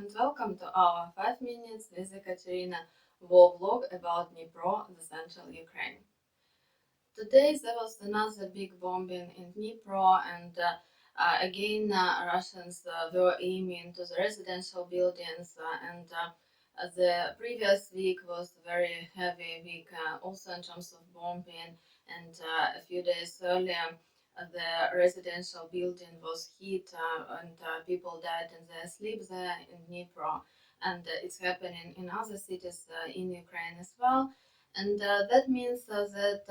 and welcome to our 5 minutes with Ekaterina war vlog about Dnipro, the central Ukraine. Today there was another big bombing in Dnipro, and again Russians were aiming to the residential buildings, and the previous week was a very heavy week, also in terms of bombing, and a few days earlier the residential building was hit, and people died in their sleep there in Dnipro, and it's happening in other cities in Ukraine as well. And that means that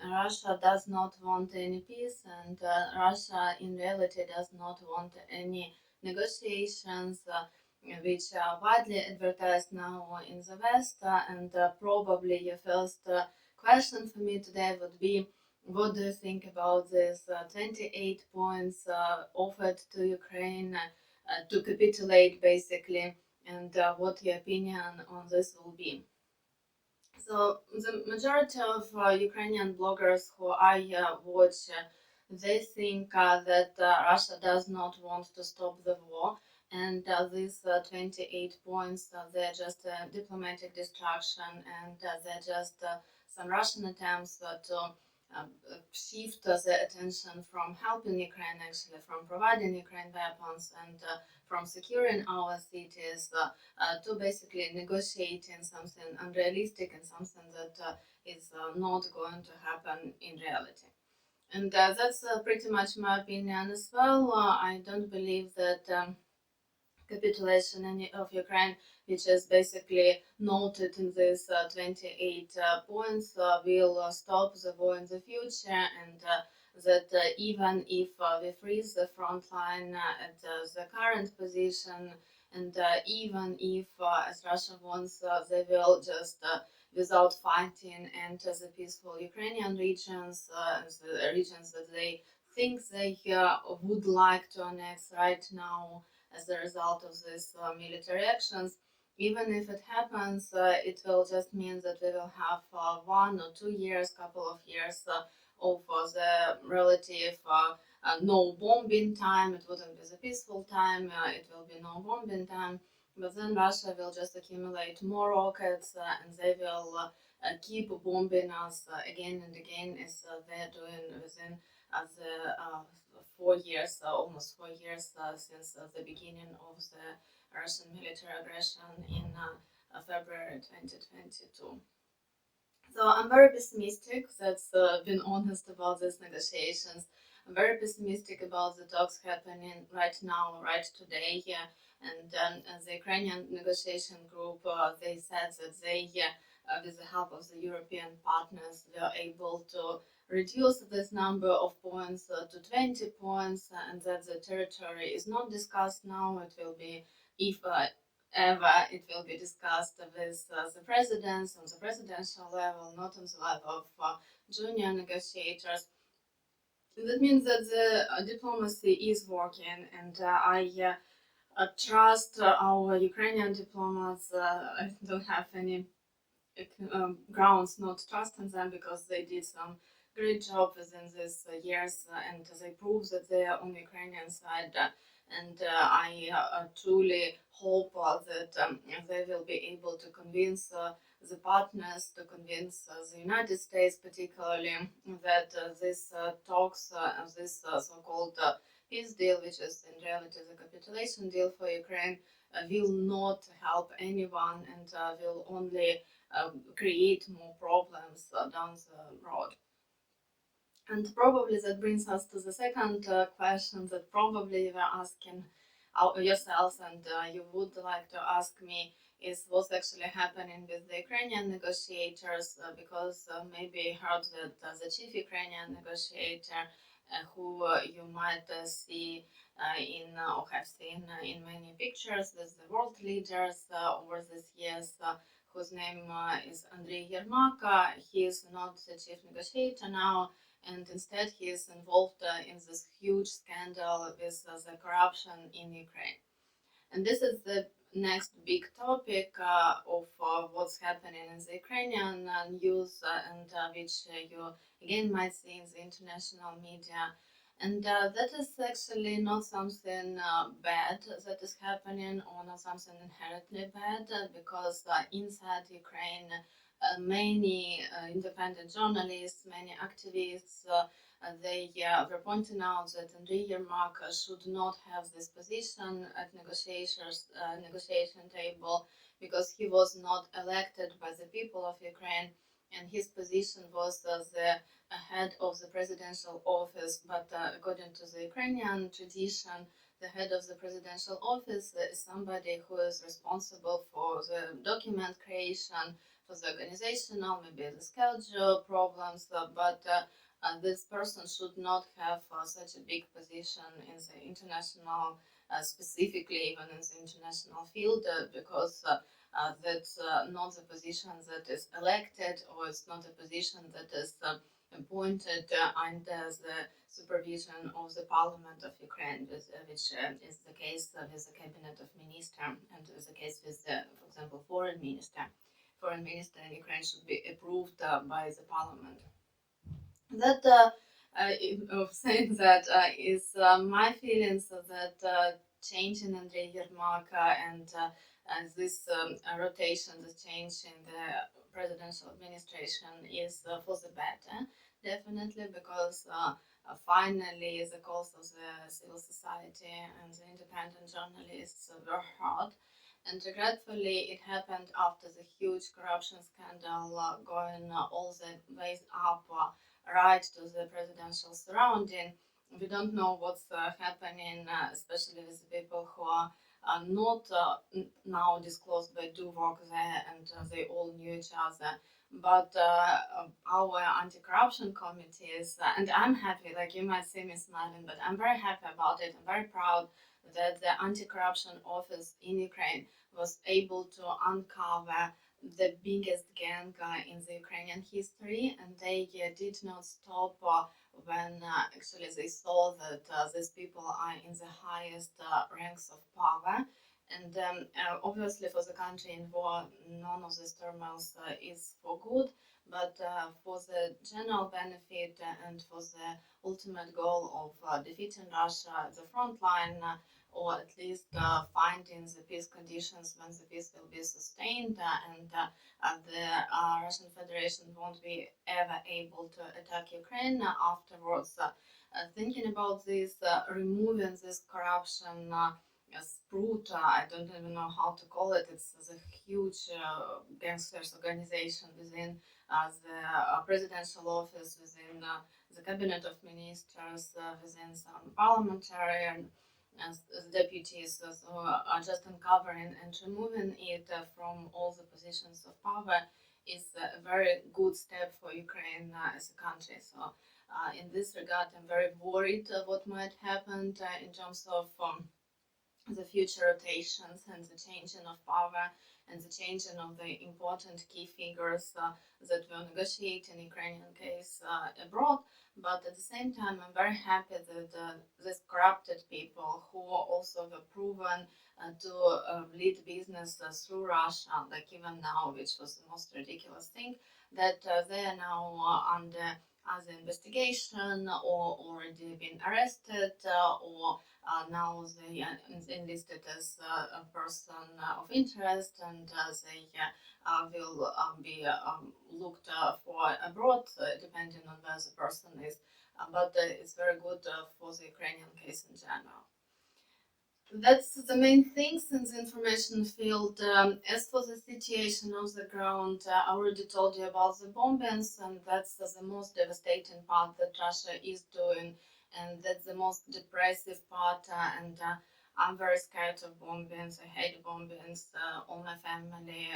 Russia does not want any peace, and Russia in reality does not want any negotiations, which are widely advertised now in the West. And probably your first question for me today would be, what do you think about this 28 points offered to Ukraine to capitulate, basically, and what your opinion on this will be? So the majority of Ukrainian bloggers who I watch, they think that Russia does not want to stop the war, and these 28 points, they're just diplomatic distraction, and they're just some Russian attempts to shift the attention from helping Ukraine, actually, from providing Ukraine weapons and from securing our cities, to basically negotiating something unrealistic and something that is not going to happen in reality. And that's pretty much my opinion as well. I don't believe that capitulation of Ukraine, which is basically noted in these 28 points, will stop the war in the future, and that even if we freeze the front line at the current position, and even if, as Russia wants, they will just without fighting enter the peaceful Ukrainian regions, the regions that they think they would like to annex right now as a result of these military actions. Even if it happens, it will just mean that we will have 1 or 2 years, couple of years of the relative no bombing time. It wouldn't be the peaceful time, it will be no bombing time. But then Russia will just accumulate more rockets, and they will keep bombing us again and again, as they're doing within the 4 years, almost 4 years since the beginning of the Russian military aggression in February 2022. So I'm very pessimistic. That's being honest about these negotiations. I'm very pessimistic about the talks happening right now, right today. Yeah. And the Ukrainian negotiation group, they said that they, with the help of the European partners, were able to reduce this number of points to 20 points, and that the territory is not discussed now. It will be, if ever, it will be discussed with the presidents on the presidential level, not on the level of junior negotiators. That means that the diplomacy is working, and I trust our Ukrainian diplomats. I don't have any grounds not trusting them, because they did some great job within these years, and they prove that they are on the Ukrainian side. And I truly hope that they will be able to convince the partners, to convince the United States particularly, that these talks, this so-called peace deal, which is in reality the capitulation deal for Ukraine, will not help anyone, and will only create more problems down the road. And probably that brings us to the second question that probably you were asking yourselves, and you would like to ask me, is what's actually happening with the Ukrainian negotiators, because maybe you heard that the chief Ukrainian negotiator, who you might see in or have seen in many pictures with the world leaders over these years, whose name is Andriy Yermak. He is not the chief negotiator now, and instead he is involved in this huge scandal with the corruption in Ukraine. And this is the next big topic of what's happening in the Ukrainian news, and which you again might see in the international media. And that is actually not something bad that is happening, or not something inherently bad, because inside Ukraine, many independent journalists, many activists, they were pointing out that Andriy Yermak should not have this position at negotiation table, because he was not elected by the people of Ukraine, and his position was the head of the presidential office. But according to the Ukrainian tradition, the head of the presidential office is somebody who is responsible for the document creation, for the organizational, maybe the schedule problems, but this person should not have such a big position in the international, specifically even in the international field, because that's not the position that is elected, or it's not a position that is appointed under the supervision of the Parliament of Ukraine, which is the case with the Cabinet of Ministers, and is the case with, for example, Foreign Minister. Foreign Minister in Ukraine should be approved by the Parliament. That of saying that is my feelings that change in Andrei Yermak and this rotation, the change in the presidential administration is for the better, definitely, because finally the calls of the civil society and the independent journalists were heard. And regretfully, it happened after the huge corruption scandal going all the way up right to the presidential surrounding. We don't know what's happening, especially with the people who are not now disclosed by Duvok there, and they all knew each other. But our anti-corruption committees, and I'm happy, like you might see me smiling, but I'm very happy about it. I'm very proud that the anti-corruption office in Ukraine was able to uncover the biggest gang in the Ukrainian history, and they did not stop when actually they saw that these people are in the highest ranks of power. And obviously, for the country in war, none of these turmoils is for good, but for the general benefit and for the ultimate goal of defeating Russia at the front line, or at least finding the peace conditions when the peace will be sustained, and the Russian Federation won't be ever able to attack Ukraine afterwards. Thinking about this, removing this corruption sprout, I don't even know how to call it. It's a huge gangsters organization within the presidential office, within the cabinet of ministers, within some parliamentary and deputies, so just uncovering and removing it from all the positions of power is a very good step for Ukraine as a country. So in this regard, I'm very worried what might happen in terms of the future rotations and the changing of power and the changing of the important key figures that will negotiate in Ukrainian case abroad. But at the same time, I'm very happy that these corrupted people who also were proven to lead business through Russia, like even now, which was the most ridiculous thing, that they are now under either investigation or already been arrested or now they are enlisted as a person of interest, and they will be looked for abroad, depending on where the person is. But it's very good for the Ukrainian case in general. That's the main things in the information field. As for the situation on the ground, I already told you about the bombings, and that's the most devastating part that Russia is doing, and that's the most depressive part. And I'm very scared of bombings. I hate bombings. All my family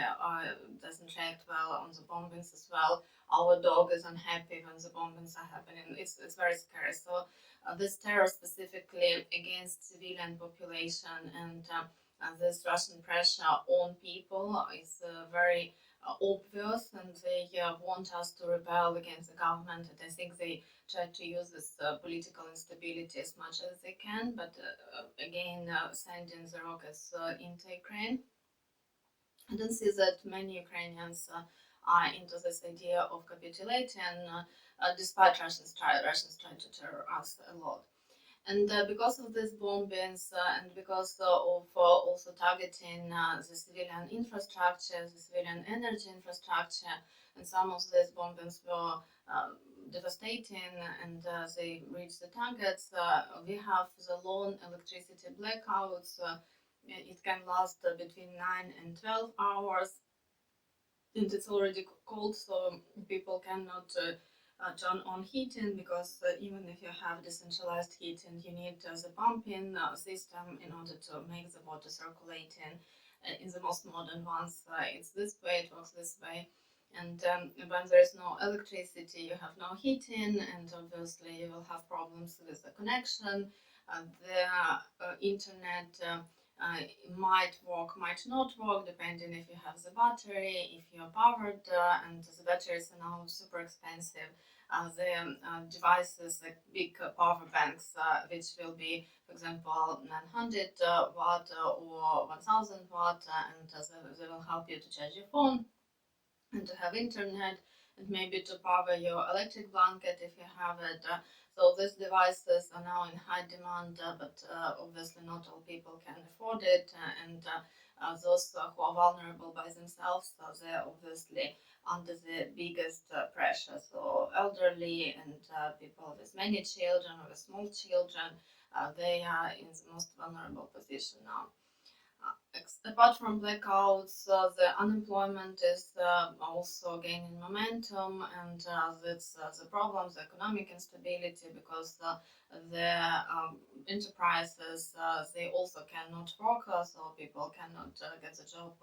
doesn't react well on the bombings as well. Our dog is unhappy when the bombings are happening. It's very scary. So this terror specifically against civilian population and this Russian pressure on people is very obvious, and they want us to rebel against the government. And I think they try to use this political instability as much as they can, but again, sending the rockets into Ukraine. I don't see that many Ukrainians are into this idea of capitulating, despite Russians try to terror us a lot. And because of these bombings and because of also targeting the civilian infrastructure, the civilian energy infrastructure, and some of these bombings were devastating and they reached the targets, we have the long electricity blackouts. It can last between 9 and 12 hours, and it's already cold, so people cannot turn on heating, because even if you have decentralized heating, you need the pumping system in order to make the water circulating. In the most modern ones, it's this way, it works this way. And when there is no electricity, you have no heating, and obviously you will have problems with the connection. The internet might work, might not work, depending if you have the battery, if you're powered, and the batteries are now super expensive. The devices, like big power banks, which will be, for example, 900 watt or 1000 watt, and they will help you to charge your phone and to have internet, and maybe to power your electric blanket if you have it. So these devices are now in high demand, but obviously not all people can afford it, and those who are vulnerable by themselves, they're obviously under the biggest pressure. So elderly and people with many children or with small children, they are in the most vulnerable position now. Apart from blackouts, the unemployment is also gaining momentum, and that's the problems, the economic instability, because the enterprises, they also cannot work, so people cannot get the job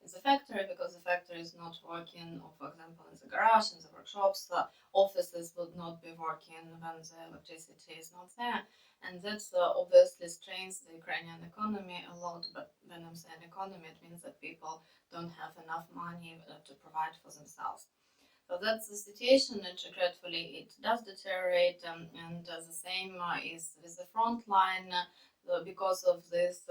in the factory, because the factory is not working, or for example in the garage, in the workshops, offices would not be working when the electricity is not there. And that obviously strains the Ukrainian economy a lot. But when I'm saying economy, it means that people don't have enough money to provide for themselves. So that's the situation, and regretfully it does deteriorate, and the same is with the front line. Because of this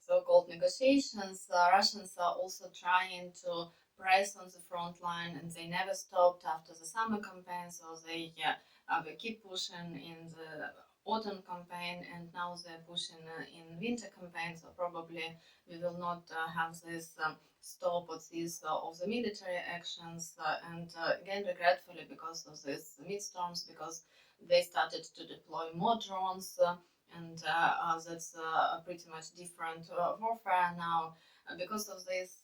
so-called negotiations, Russians are also trying to press on the front line, and they never stopped after the summer campaign, so they keep pushing in the autumn campaign, and now they're pushing in winter campaign, so probably we will not have this stop or cease of the military actions, and again regretfully because of these midstorms, because they started to deploy more drones, and that's pretty much different warfare now. Because of this,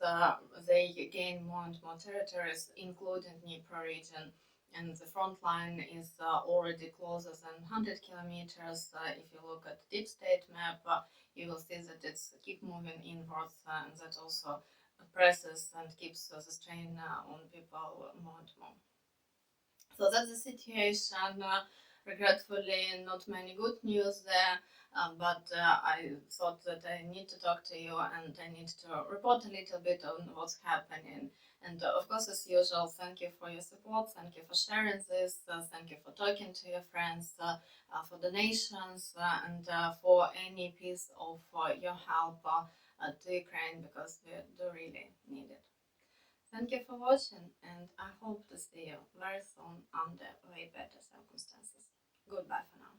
they gain more and more territories, including Dnipro region, and the front line is already closer than 100 kilometers. If you look at the deep state map, you will see that it's keep moving inwards, and that also presses and keeps the strain on people more and more. So that's the situation. Regretfully, not many good news there, but I thought that I need to talk to you, and I need to report a little bit on what's happening. And of course, as usual, thank you for your support, thank you for sharing this, thank you for talking to your friends, for donations, and for any piece of your help to Ukraine, because we do really need it. Thank you for watching, and I hope to see you very soon under way better circumstances. Goodbye for now.